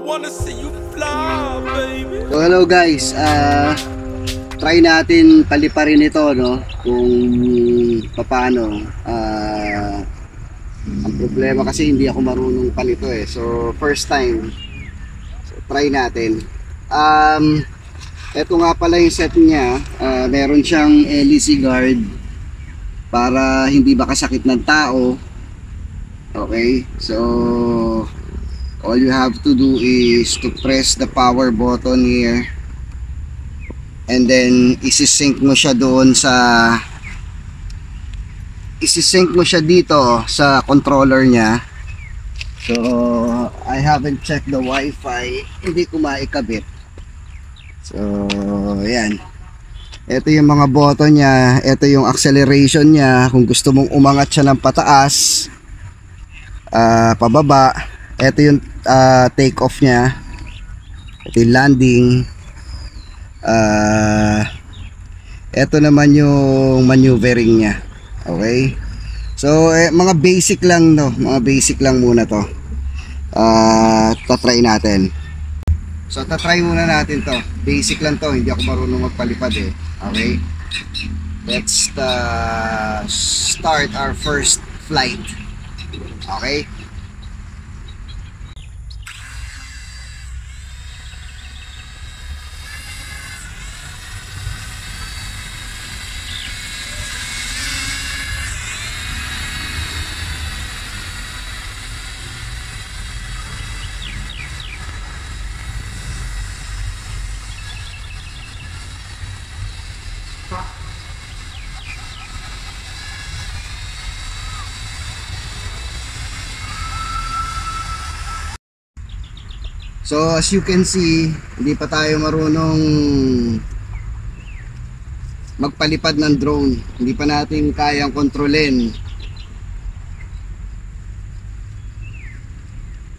wanna see you fly, baby. So hello guys, try natin paliparin ito, no? Kung paano. Ang problema kasi hindi ako marunong palito eh. So first time. So try natin. Ito nga pala yung set niya. Meron siyang LEC guard para hindi makasakit ng tao. Okay, so all you have to do is to press the power button here, and then isi-sync mo siya doon sa dito sa controller niya. So I haven't checked the Wi-Fi, hindi ko maikabit. So ayan, ito yung mga button niya, ito yung acceleration niya kung gusto mong umangat siya ng pataas, pababa. Ito yung take off niya, ito yung landing, ito naman yung maneuvering niya. Okay, so mga basic lang, no, mga basic lang muna to. Tatry natin. So tatry muna natin to, basic lang to, hindi ako marunong magpalipad eh. Okay, let's start our first flight. Okay. So as you can see, hindi pa tayo marunong magpalipad ng drone. Hindi pa natin kayang kontrolin.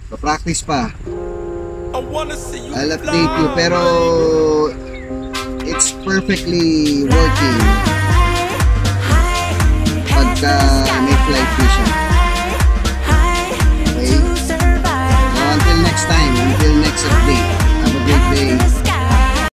Pa-practice pa. I'll update you, pero it's perfectly working pagka may flight vision.